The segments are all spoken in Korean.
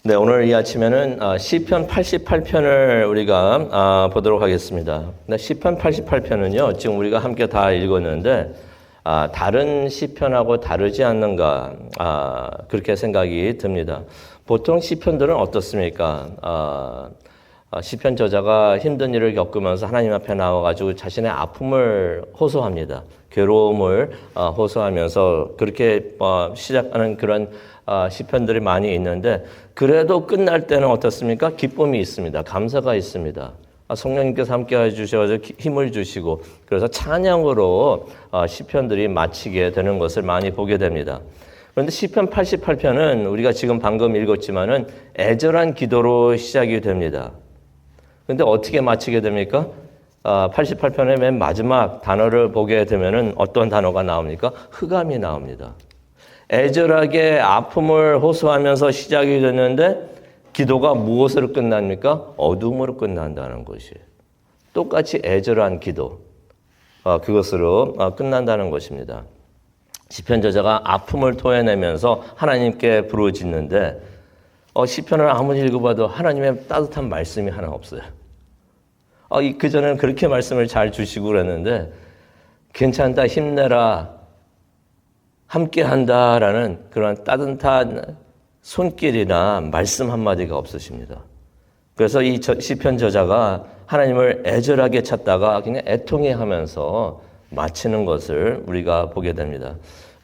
네, 오늘 이 아침에는 시편 88편을 우리가 보도록 하겠습니다. 시편 88편은요, 지금 우리가 함께 다 읽었는데 다른 시편하고 다르지 않는가 그렇게 생각이 듭니다. 보통 시편들은 어떻습니까? 시편 저자가 힘든 일을 겪으면서 하나님 앞에 나와가지고 자신의 아픔을 호소합니다. 괴로움을 호소하면서 그렇게 시작하는 그런 시편들이 많이 있는데, 그래도 끝날 때는 어떻습니까? 기쁨이 있습니다. 감사가 있습니다. 성령님께서 함께 해주셔서 힘을 주시고, 그래서 찬양으로 시편들이 마치게 되는 것을 많이 보게 됩니다. 그런데 시편 88편은 우리가 지금 방금 읽었지만은 애절한 기도로 시작이 됩니다. 그런데 어떻게 마치게 됩니까? 88편의 맨 마지막 단어를 보게 되면은 어떤 단어가 나옵니까? 흑암이 나옵니다. 애절하게 아픔을 호소하면서 시작이 됐는데 기도가 무엇으로 끝납니까? 어둠으로 끝난다는 것이에요. 똑같이 애절한 기도, 그것으로 끝난다는 것입니다. 시편 저자가 아픔을 토해내면서 하나님께 부르짖는데 시편을 아무리 읽어봐도 하나님의 따뜻한 말씀이 하나 없어요. 그전에는 그렇게 말씀을 잘 주시고 그랬는데 괜찮다, 힘내라, 함께한다라는 그런 따뜻한 손길이나 말씀 한마디가 없으십니다. 그래서 이 시편 저자가 하나님을 애절하게 찾다가 그냥 애통해하면서 마치는 것을 우리가 보게 됩니다.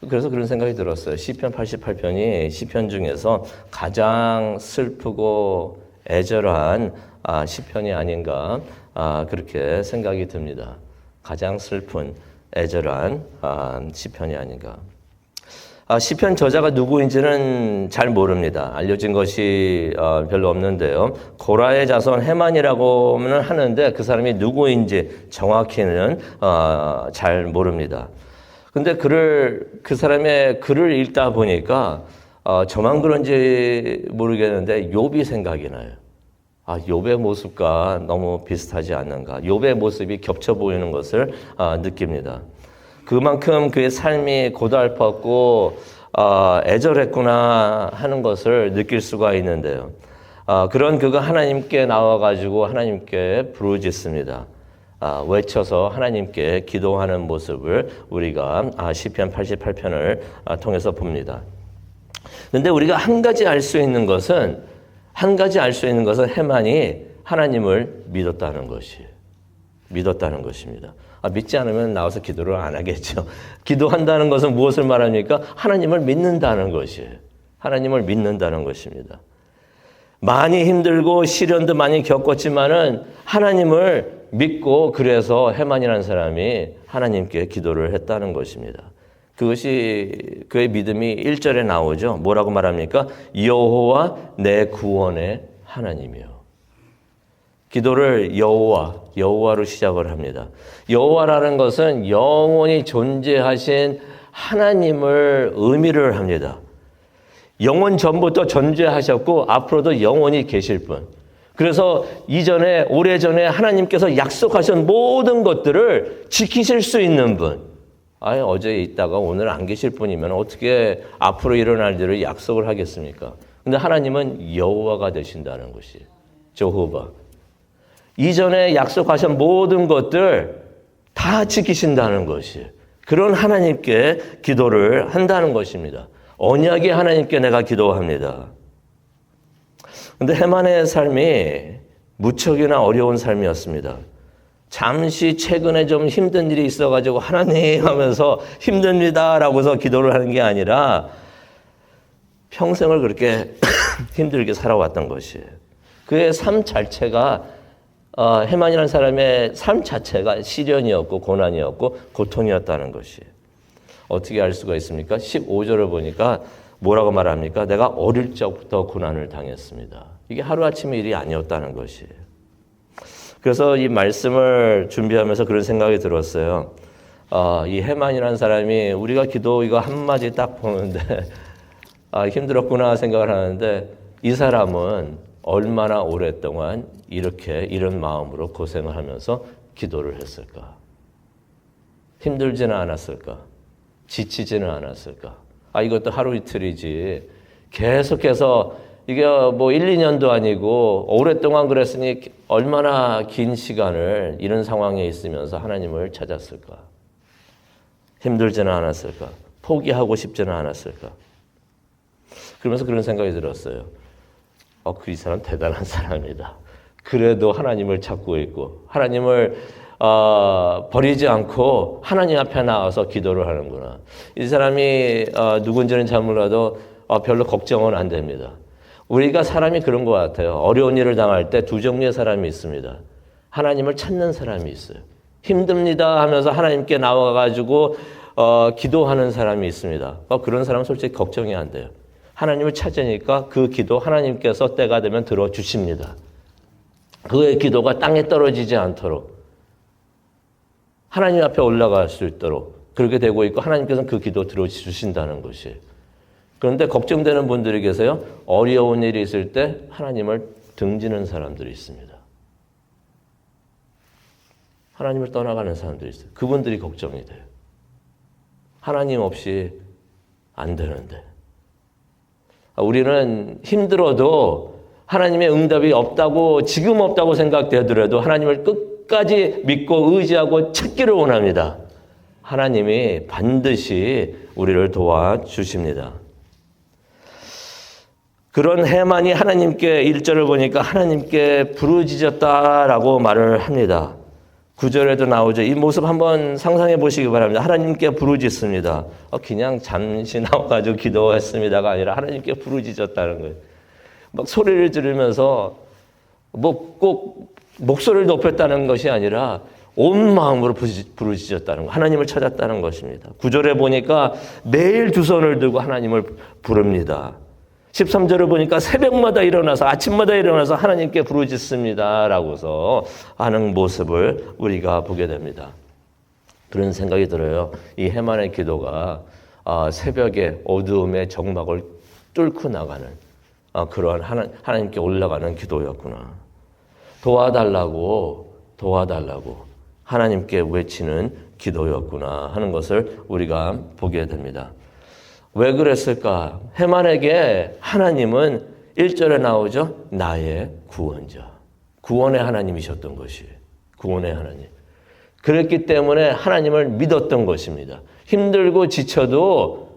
그래서 그런 생각이 들었어요. 시편 88편이 시편 중에서 가장 슬프고 애절한 시편이 아닌가 그렇게 생각이 듭니다. 가장 슬픈 애절한 시편이 아닌가. 시편 저자가 누구인지는 잘 모릅니다. 알려진 것이 별로 없는데요. 고라의 자손 헤만이라고는 하는데 그 사람이 누구인지 정확히는 잘 모릅니다. 근데 그 사람의 글을 읽다 보니까 저만 그런지 모르겠는데 욥이 생각이 나요. 욥의 모습과 너무 비슷하지 않는가. 욥의 모습이 겹쳐 보이는 것을 느낍니다. 그만큼 그의 삶이 고달팠고 애절했구나 하는 것을 느낄 수가 있는데요. 그런 그가 하나님께 나와가지고 하나님께 부르짖습니다. 외쳐서 하나님께 기도하는 모습을 우리가 시편 88편을 통해서 봅니다. 그런데 우리가 한 가지 알 수 있는 것은 헤만이 하나님을 믿었다는 것입니다. 믿지 않으면 나와서 기도를 안 하겠죠. 기도한다는 것은 무엇을 말합니까? 하나님을 믿는다는 것이에요. 하나님을 믿는다는 것입니다. 많이 힘들고 시련도 많이 겪었지만은 하나님을 믿고 그래서 헤만이라는 사람이 하나님께 기도를 했다는 것입니다. 그것이 그의 믿음이 1절에 나오죠. 뭐라고 말합니까? 여호와 내 구원의 하나님이요. 기도를 여호와로 시작을 합니다. 여호와라는 것은 영원히 존재하신 하나님을 의미를 합니다. 영원 전부터 존재하셨고 앞으로도 영원히 계실 분. 그래서 이전에 오래전에 하나님께서 약속하신 모든 것들을 지키실 수 있는 분. 어제 있다가 오늘 안 계실 분이면 어떻게 앞으로 일어날 일을 약속을 하겠습니까? 근데 하나님은 여호와가 되신다는 것이 여호와. 이전에 약속하신 모든 것들 다 지키신다는 것이 그런 하나님께 기도를 한다는 것입니다. 언약의 하나님께 내가 기도합니다. 그런데 헤만의 삶이 무척이나 어려운 삶이었습니다. 잠시 최근에 좀 힘든 일이 있어가지고 하나님 하면서 힘듭니다라고서 기도를 하는 게 아니라 평생을 그렇게 힘들게 살아왔던 것이에요. 그의 삶 자체가 헤만이라는 사람의 삶 자체가 시련이었고 고난이었고 고통이었다는 것이에요. 어떻게 알 수가 있습니까? 15절을 보니까 뭐라고 말합니까? 내가 어릴 적부터 고난을 당했습니다. 이게 하루아침의 일이 아니었다는 것이에요. 그래서 이 말씀을 준비하면서 그런 생각이 들었어요. 이 헤만이라는 사람이 우리가 기도 이거 한마디 딱 보는데 힘들었구나 생각을 하는데 이 사람은 얼마나 오랫동안 이런 마음으로 고생을 하면서 기도를 했을까? 힘들지는 않았을까? 지치지는 않았을까? 이것도 하루 이틀이지. 계속해서 이게 뭐 1, 2년도 아니고 오랫동안 그랬으니 얼마나 긴 시간을 이런 상황에 있으면서 하나님을 찾았을까? 힘들지는 않았을까? 포기하고 싶지는 않았을까? 그러면서 그런 생각이 들었어요. 이 사람 대단한 사람이다. 그래도 하나님을 찾고 있고 하나님을 버리지 않고 하나님 앞에 나와서 기도를 하는구나. 이 사람이 누군지는 잘 몰라도 별로 걱정은 안 됩니다. 우리가 사람이 그런 것 같아요. 어려운 일을 당할 때 두 종류의 사람이 있습니다. 하나님을 찾는 사람이 있어요. 힘듭니다 하면서 하나님께 나와가지고 기도하는 사람이 있습니다. 그런 사람은 솔직히 걱정이 안 돼요. 하나님을 찾으니까 그 기도 하나님께서 때가 되면 들어주십니다. 그의 기도가 땅에 떨어지지 않도록 하나님 앞에 올라갈 수 있도록 그렇게 되고 있고 하나님께서는 그 기도 들어주신다는 것이에요. 그런데 걱정되는 분들이 계세요. 어려운 일이 있을 때 하나님을 등지는 사람들이 있습니다. 하나님을 떠나가는 사람들이 있어요. 그분들이 걱정이 돼요. 하나님 없이 안 되는데. 우리는 힘들어도 하나님의 응답이 없다고 지금 없다고 생각되더라도 하나님을 끝까지 믿고 의지하고 찾기를 원합니다. 하나님이 반드시 우리를 도와주십니다. 그런 해만이 하나님께 1절을 보니까 하나님께 부르짖었다라고 말을 합니다. 9절에도 나오죠. 이 모습 한번 상상해 보시기 바랍니다. 하나님께 부르짖습니다. 그냥 잠시 나와가지고 기도했습니다가 아니라 하나님께 부르짖었다는 거예요. 막 소리를 지르면서 뭐 꼭 목소리를 높였다는 것이 아니라 온 마음으로 부르짖었다는 거, 하나님을 찾았다는 것입니다. 9절에 보니까 매일 두 손을 들고 하나님을 부릅니다. 13절을 보니까 새벽마다 일어나서 아침마다 일어나서 하나님께 부르짖습니다 라고서 하는 모습을 우리가 보게 됩니다. 그런 생각이 들어요. 이 해만의 기도가 새벽의 어두움의 정막을 뚫고 나가는 그러한 하나님께 올라가는 기도였구나. 도와달라고 하나님께 외치는 기도였구나 하는 것을 우리가 보게 됩니다. 왜 그랬을까? 해만에게 하나님은 1절에 나오죠. 나의 구원자. 구원의 하나님이셨던 것이에요. 구원의 하나님. 그랬기 때문에 하나님을 믿었던 것입니다. 힘들고 지쳐도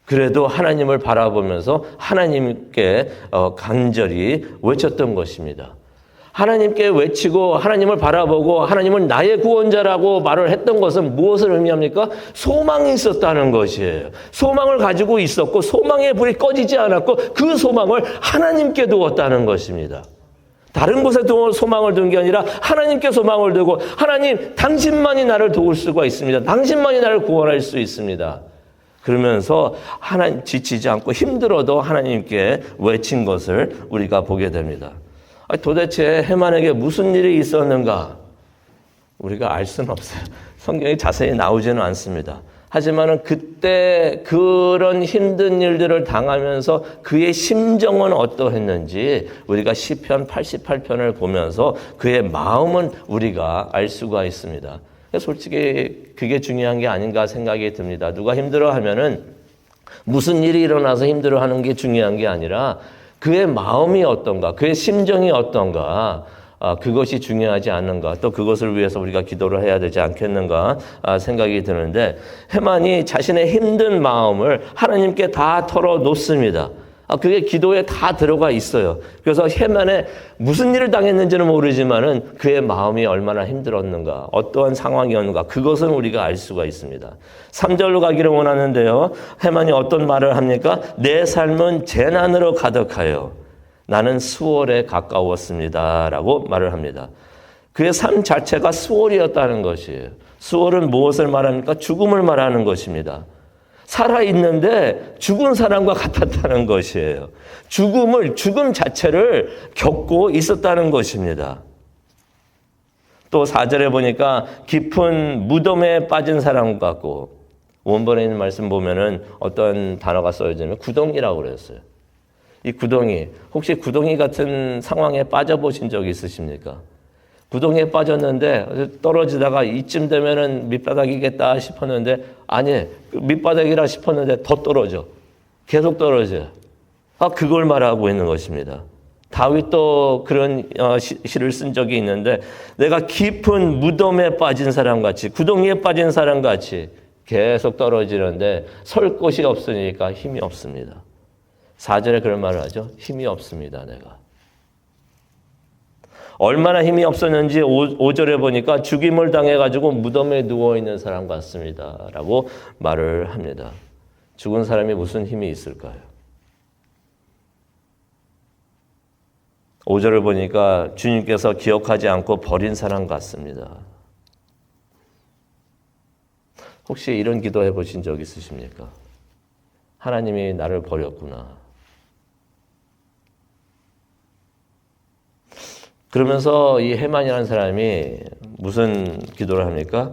그래도 하나님을 바라보면서 하나님께 간절히 외쳤던 것입니다. 하나님께 외치고 하나님을 바라보고 하나님은 나의 구원자라고 말을 했던 것은 무엇을 의미합니까? 소망이 있었다는 것이에요. 소망을 가지고 있었고 소망의 불이 꺼지지 않았고 그 소망을 하나님께 두었다는 것입니다. 다른 곳에 소망을 둔 게 아니라 하나님께 소망을 두고 하나님 당신만이 나를 도울 수가 있습니다. 당신만이 나를 구원할 수 있습니다. 그러면서 하나님 지치지 않고 힘들어도 하나님께 외친 것을 우리가 보게 됩니다. 도대체 해만에게 무슨 일이 있었는가? 우리가 알 수는 없어요. 성경에 자세히 나오지는 않습니다. 하지만 그때 그런 힘든 일들을 당하면서 그의 심정은 어떠했는지 우리가 시편 88편을 보면서 그의 마음은 우리가 알 수가 있습니다. 솔직히 그게 중요한 게 아닌가 생각이 듭니다. 누가 힘들어하면은 무슨 일이 일어나서 힘들어하는 게 중요한 게 아니라 그의 마음이 어떤가, 그의 심정이 어떤가, 그것이 중요하지 않는가, 또 그것을 위해서 우리가 기도를 해야 되지 않겠는가 생각이 드는데 해만이 자신의 힘든 마음을 하나님께 다 털어놓습니다. 그게 기도에 다 들어가 있어요. 그래서 해만에 무슨 일을 당했는지는 모르지만은 그의 마음이 얼마나 힘들었는가, 어떠한 상황이었는가, 그것은 우리가 알 수가 있습니다. 3절로 가기를 원하는데요. 해만이 어떤 말을 합니까? 내 삶은 재난으로 가득하여 나는 수월에 가까웠습니다. 라고 말을 합니다. 그의 삶 자체가 수월이었다는 것이에요. 수월은 무엇을 말합니까? 죽음을 말하는 것입니다. 살아있는데 죽은 사람과 같았다는 것이에요. 죽음 자체를 겪고 있었다는 것입니다. 또 4절에 보니까 깊은 무덤에 빠진 사람 같고, 원본에 있는 말씀 보면은 어떤 단어가 써있냐면 구덩이라고 그랬어요. 이 구덩이, 혹시 구덩이 같은 상황에 빠져보신 적 있으십니까? 구덩이에 빠졌는데 떨어지다가 이쯤 되면은 밑바닥이겠다 싶었는데 아니, 밑바닥이라 싶었는데 더 떨어져. 계속 떨어져요. 그걸 말하고 있는 것입니다. 다윗도 그런 시를 쓴 적이 있는데 내가 깊은 무덤에 빠진 사람같이 구덩이에 빠진 사람같이 계속 떨어지는데 설 곳이 없으니까 힘이 없습니다. 4절에 그런 말을 하죠. 힘이 없습니다. 내가. 얼마나 힘이 없었는지 5절에 보니까 죽임을 당해가지고 무덤에 누워있는 사람 같습니다. 라고 말을 합니다. 죽은 사람이 무슨 힘이 있을까요? 5절을 보니까 주님께서 기억하지 않고 버린 사람 같습니다. 혹시 이런 기도 해보신 적 있으십니까? 하나님이 나를 버렸구나. 그러면서 이 해만이라는 사람이 무슨 기도를 합니까?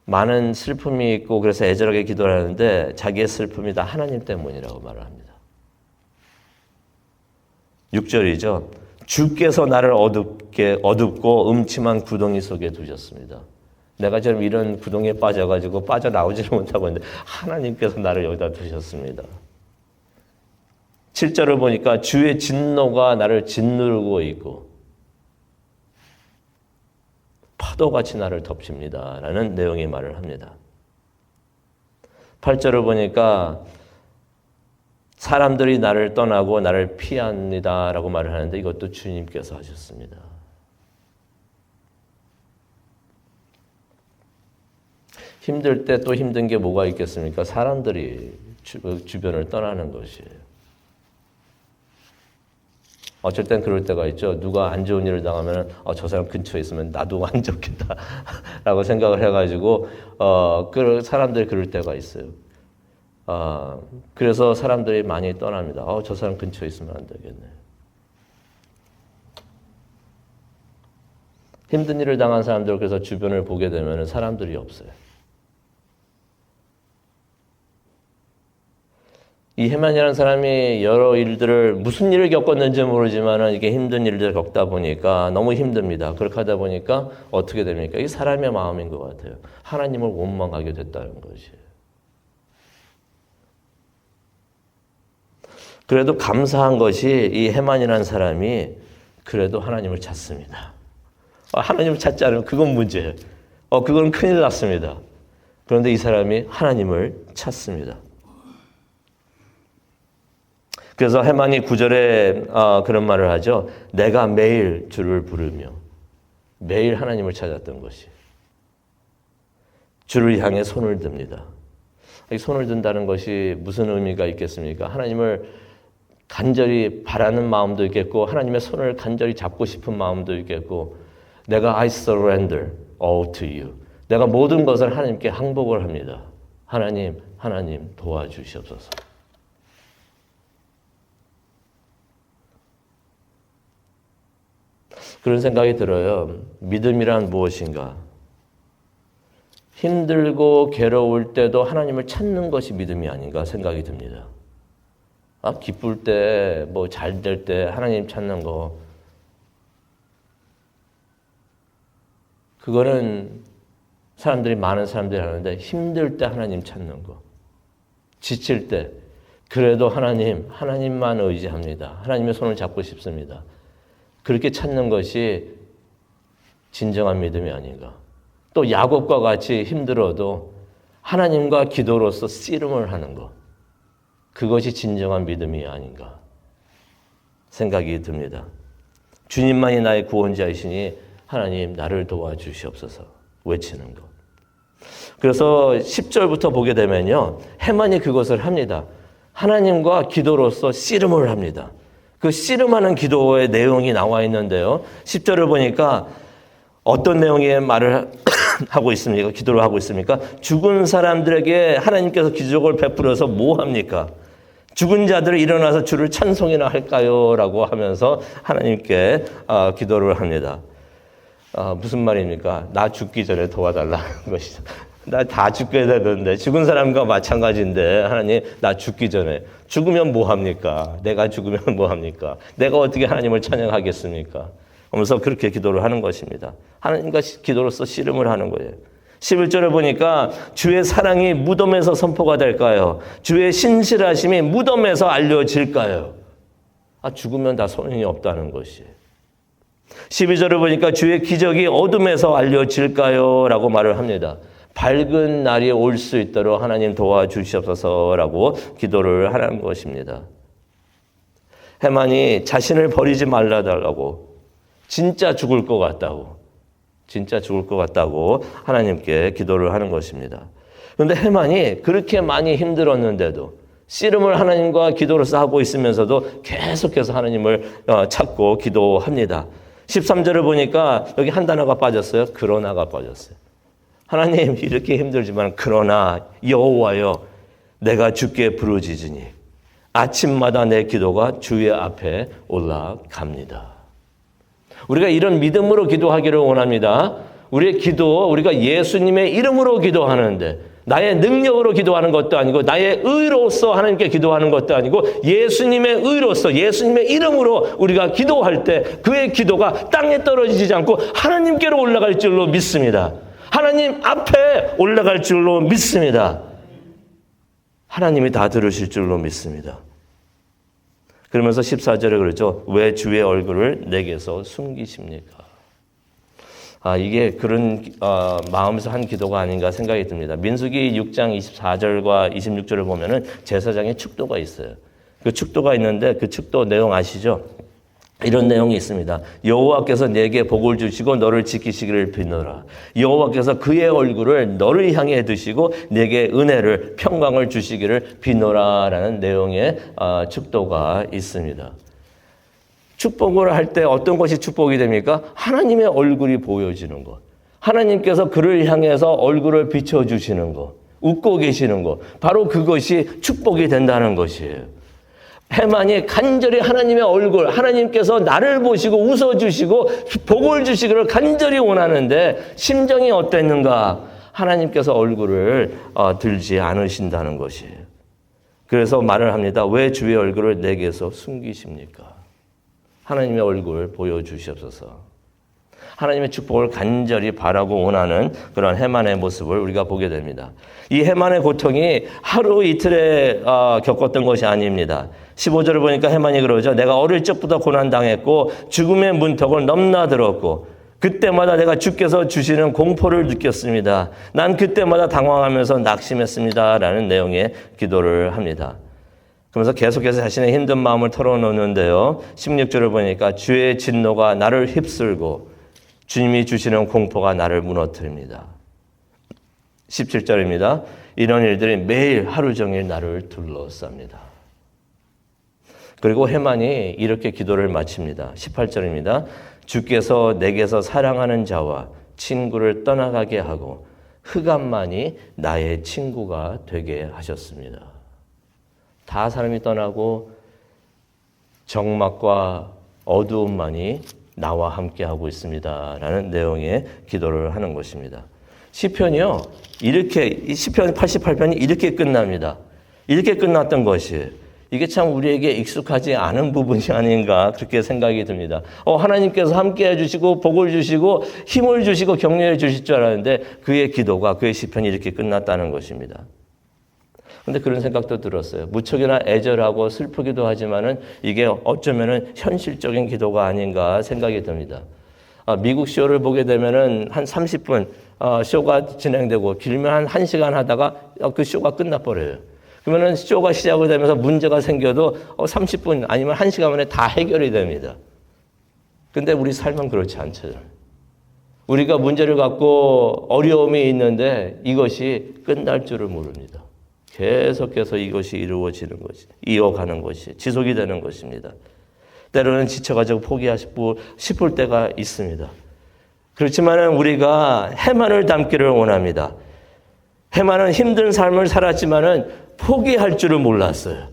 많은 슬픔이 있고 그래서 애절하게 기도를 하는데 자기의 슬픔이 다 하나님 때문이라고 말을 합니다. 6절이죠. 주께서 나를 어둡고 음침한 구덩이 속에 두셨습니다. 내가 지금 이런 구덩이에 빠져가지고 빠져나오지를 못하고 있는데 하나님께서 나를 여기다 두셨습니다. 7절을 보니까 주의 진노가 나를 짓누르고 있고 파도같이 나를 덮칩니다. 라는 내용의 말을 합니다. 8절을 보니까 사람들이 나를 떠나고 나를 피합니다. 라고 말을 하는데 이것도 주님께서 하셨습니다. 힘들 때 또 힘든 게 뭐가 있겠습니까? 사람들이 주변을 떠나는 것이에요. 어쩔 땐 그럴 때가 있죠. 누가 안 좋은 일을 당하면 저 사람 근처에 있으면 나도 안 좋겠다 라고 생각을 해가지고 사람들이 그럴 때가 있어요. 그래서 사람들이 많이 떠납니다. 저 사람 근처에 있으면 안 되겠네. 힘든 일을 당한 사람들 그래서 주변을 보게 되면 사람들이 없어요. 이 해만이라는 사람이 여러 일들을 무슨 일을 겪었는지 모르지만 이게 힘든 일들을 겪다 보니까 너무 힘듭니다. 그렇게 하다 보니까 어떻게 됩니까? 이게 사람의 마음인 것 같아요. 하나님을 원망하게 됐다는 것이에요. 그래도 감사한 것이 이 해만이라는 사람이 그래도 하나님을 찾습니다. 하나님을 찾지 않으면 그건 문제예요. 그건 큰일 났습니다. 그런데 이 사람이 하나님을 찾습니다. 그래서 해만이 9절에 그런 말을 하죠. 내가 매일 주를 부르며 매일 하나님을 찾았던 것이 주를 향해 손을 듭니다. 이 손을 든다는 것이 무슨 의미가 있겠습니까? 하나님을 간절히 바라는 마음도 있겠고 하나님의 손을 간절히 잡고 싶은 마음도 있겠고 내가 I surrender all to you. 내가 모든 것을 하나님께 항복을 합니다. 하나님 도와주시옵소서. 그런 생각이 들어요. 믿음이란 무엇인가? 힘들고 괴로울 때도 하나님을 찾는 것이 믿음이 아닌가 생각이 듭니다. 기쁠 때, 잘 될 때 하나님 찾는 거. 그거는 많은 사람들이 하는데 힘들 때 하나님 찾는 거. 지칠 때, 그래도 하나님만 의지합니다. 하나님의 손을 잡고 싶습니다. 그렇게 찾는 것이 진정한 믿음이 아닌가. 또 야곱과 같이 힘들어도 하나님과 기도로서 씨름을 하는 것. 그것이 진정한 믿음이 아닌가 생각이 듭니다. 주님만이 나의 구원자이시니 하나님 나를 도와주시옵소서 외치는 것. 그래서 10절부터 보게 되면요. 해만이 그것을 합니다. 하나님과 기도로서 씨름을 합니다. 그 씨름하는 기도의 내용이 나와 있는데요. 10절을 보니까 어떤 내용의 말을 하고 있습니까? 기도를 하고 있습니까? 죽은 사람들에게 하나님께서 기적을 베풀어서 뭐 합니까? 죽은 자들이 일어나서 주를 찬송이나 할까요? 라고 하면서 하나님께 기도를 합니다. 무슨 말입니까? 나 죽기 전에 도와달라는 것이죠. 나 다 죽게 되는데 죽은 사람과 마찬가지인데 하나님 나 죽기 전에 죽으면 뭐 합니까? 내가 죽으면 뭐 합니까? 내가 어떻게 하나님을 찬양하겠습니까? 하면서 그렇게 기도를 하는 것입니다. 하나님과 기도로서 씨름을 하는 거예요. 11절을 보니까 주의 사랑이 무덤에서 선포가 될까요? 주의 신실하심이 무덤에서 알려질까요? 죽으면 다 소용이 없다는 것이에요. 12절을 보니까 주의 기적이 어둠에서 알려질까요? 라고 말을 합니다. 밝은 날이 올 수 있도록 하나님 도와주시옵소서라고 기도를 하는 것입니다. 해만이 자신을 버리지 말라달라고, 진짜 죽을 것 같다고 하나님께 기도를 하는 것입니다. 그런데 해만이 그렇게 많이 힘들었는데도 씨름을 하나님과 기도를 하고 있으면서도 계속해서 하나님을 찾고 기도합니다. 13절을 보니까 여기 한 단어가 빠졌어요. 그러나가 빠졌어요. 하나님 이렇게 힘들지만 그러나 여호와여 내가 주께 부르짖으니 아침마다 내 기도가 주의 앞에 올라갑니다. 우리가 이런 믿음으로 기도하기를 원합니다. 우리의 기도, 우리가 예수님의 이름으로 기도하는데 나의 능력으로 기도하는 것도 아니고 나의 의로서 하나님께 기도하는 것도 아니고 예수님의 의로서 예수님의 이름으로 우리가 기도할 때 그의 기도가 땅에 떨어지지 않고 하나님께로 올라갈 줄로 믿습니다. 하나님 앞에 올라갈 줄로 믿습니다. 하나님이 다 들으실 줄로 믿습니다. 그러면서 14절에 그러죠. 왜 주의 얼굴을 내게서 숨기십니까? 이게 그런 마음에서 한 기도가 아닌가 생각이 듭니다. 민수기 6장 24절과 26절을 보면은 제사장의 축도가 있어요. 그 축도가 있는데 그 축도 내용 아시죠? 이런 내용이 있습니다. 여호와께서 내게 복을 주시고 너를 지키시기를 비노라. 여호와께서 그의 얼굴을 너를 향해 두시고 내게 은혜를 평강을 주시기를 비노라라는 내용의 축도가 있습니다. 축복을 할 때 어떤 것이 축복이 됩니까? 하나님의 얼굴이 보여지는 것. 하나님께서 그를 향해서 얼굴을 비춰주시는 것. 웃고 계시는 것. 바로 그것이 축복이 된다는 것이에요. 해만이 간절히 하나님의 얼굴, 하나님께서 나를 보시고 웃어주시고 복을 주시기를 간절히 원하는데 심정이 어땠는가? 하나님께서 얼굴을 들지 않으신다는 것이에요. 그래서 말을 합니다. 왜 주의 얼굴을 내게서 숨기십니까? 하나님의 얼굴 보여주시옵소서. 하나님의 축복을 간절히 바라고 원하는 그런 해만의 모습을 우리가 보게 됩니다. 이 해만의 고통이 하루 이틀에 겪었던 것이 아닙니다. 15절을 보니까 해만이 그러죠. 내가 어릴 적부터 고난당했고 죽음의 문턱을 넘나들었고 그때마다 내가 주께서 주시는 공포를 느꼈습니다. 난 그때마다 당황하면서 낙심했습니다. 라는 내용의 기도를 합니다. 그러면서 계속해서 자신의 힘든 마음을 털어놓는데요. 16절을 보니까 주의 진노가 나를 휩쓸고 주님이 주시는 공포가 나를 무너뜨립니다. 17절입니다. 이런 일들이 매일 하루 종일 나를 둘러쌉니다. 그리고 해만이 이렇게 기도를 마칩니다. 18절입니다. 주께서 내게서 사랑하는 자와 친구를 떠나가게 하고 흑암만이 나의 친구가 되게 하셨습니다. 다 사람이 떠나고 정막과 어두움만이 나와 함께하고 있습니다. 라는 내용의 기도를 하는 것입니다. 시편이요. 시편 88편이 이렇게 끝납니다. 이렇게 끝났던 것이 이게 참 우리에게 익숙하지 않은 부분이 아닌가 그렇게 생각이 듭니다. 하나님께서 함께 해주시고 복을 주시고 힘을 주시고 격려해 주실 줄 알았는데 그의 기도가 그의 시편이 이렇게 끝났다는 것입니다. 그런데 그런 생각도 들었어요. 무척이나 애절하고 슬프기도 하지만은 이게 어쩌면은 현실적인 기도가 아닌가 생각이 듭니다. 미국 쇼를 보게 되면은 한 30분 쇼가 진행되고 길면 한 1시간 하다가 그 쇼가 끝나버려요. 그러면은 쇼가 시작을 되면서 문제가 생겨도 30분 아니면 1시간 만에 다 해결이 됩니다. 근데 우리 삶은 그렇지 않죠. 우리가 문제를 갖고 어려움이 있는데 이것이 끝날 줄을 모릅니다. 계속해서 이것이 이루어지는 것이, 이어가는 것이, 지속이 되는 것입니다. 때로는 지쳐가지고 포기하고 싶을 때가 있습니다. 그렇지만 우리가 해만을 닮기를 원합니다. 해만은 힘든 삶을 살았지만은 포기할 줄을 몰랐어요.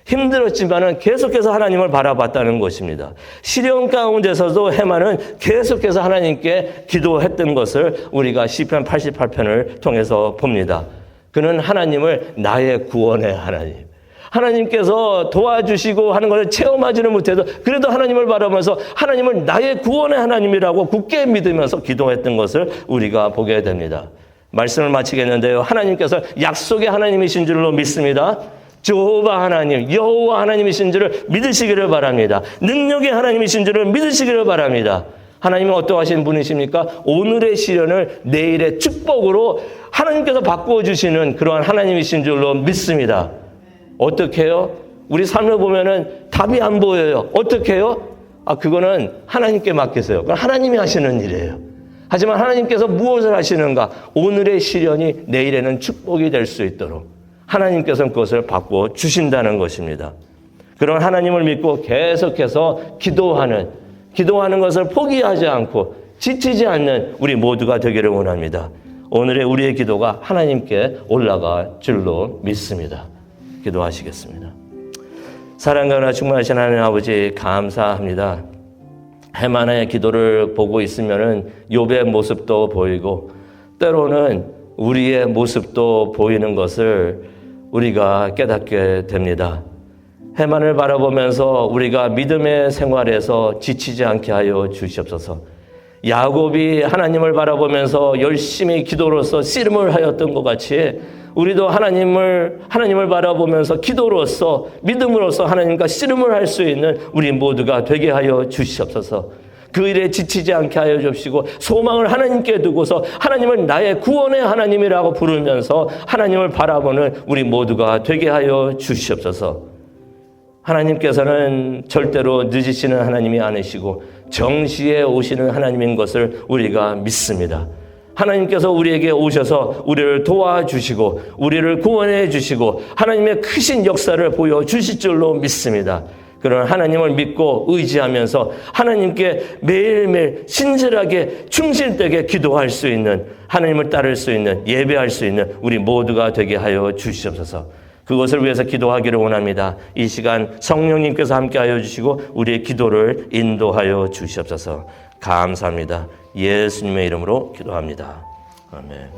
힘들었지만은 계속해서 하나님을 바라봤다는 것입니다. 시련 가운데서도 해만은 계속해서 하나님께 기도했던 것을 우리가 시편 88편을 통해서 봅니다. 그는 하나님을 나의 구원의 하나님, 하나님께서 도와주시고 하는 것을 체험하지는 못해도 그래도 하나님을 바라보면서 하나님을 나의 구원의 하나님이라고 굳게 믿으면서 기도했던 것을 우리가 보게 됩니다. 말씀을 마치겠는데요. 하나님께서 약속의 하나님이신 줄로 믿습니다. 여호와 하나님, 여호와 하나님이신 줄을 믿으시기를 바랍니다. 능력의 하나님이신 줄을 믿으시기를 바랍니다. 하나님은 어떠하신 분이십니까? 오늘의 시련을 내일의 축복으로 하나님께서 바꾸어 주시는 그러한 하나님이신 줄로 믿습니다. 어떻게 해요? 우리 삶을 보면은 답이 안 보여요. 어떻게 해요? 그거는 하나님께 맡기세요. 그건 하나님이 하시는 일이에요. 하지만 하나님께서 무엇을 하시는가? 오늘의 시련이 내일에는 축복이 될 수 있도록 하나님께서는 그것을 바꾸어 주신다는 것입니다. 그런 하나님을 믿고 계속해서 기도하는 것을 포기하지 않고 지치지 않는 우리 모두가 되기를 원합니다. 오늘의 우리의 기도가 하나님께 올라갈 줄로 믿습니다. 기도하시겠습니다. 사랑과 은혜가 충만하신 하나님 아버지 감사합니다. 해만의 기도를 보고 있으면은 욥의 모습도 보이고 때로는 우리의 모습도 보이는 것을 우리가 깨닫게 됩니다. 해만을 바라보면서 우리가 믿음의 생활에서 지치지 않게 하여 주시옵소서. 야곱이 하나님을 바라보면서 열심히 기도로서 씨름을 하였던 것 같이 우리도 하나님을 바라보면서 기도로서 믿음으로서 하나님과 씨름을 할 수 있는 우리 모두가 되게 하여 주시옵소서. 그 일에 지치지 않게 하여 주시고 소망을 하나님께 두고서 하나님을 나의 구원의 하나님이라고 부르면서 하나님을 바라보는 우리 모두가 되게 하여 주시옵소서. 하나님께서는 절대로 늦으시는 하나님이 아니시고 정시에 오시는 하나님인 것을 우리가 믿습니다. 하나님께서 우리에게 오셔서 우리를 도와주시고 우리를 구원해 주시고 하나님의 크신 역사를 보여주실 줄로 믿습니다. 그런 하나님을 믿고 의지하면서 하나님께 매일매일 신실하게 충실되게 기도할 수 있는, 하나님을 따를 수 있는, 예배할 수 있는 우리 모두가 되게 하여 주시옵소서. 그것을 위해서 기도하기를 원합니다. 이 시간 성령님께서 함께하여 주시고 우리의 기도를 인도하여 주시옵소서. 감사합니다. 예수님의 이름으로 기도합니다. 아멘.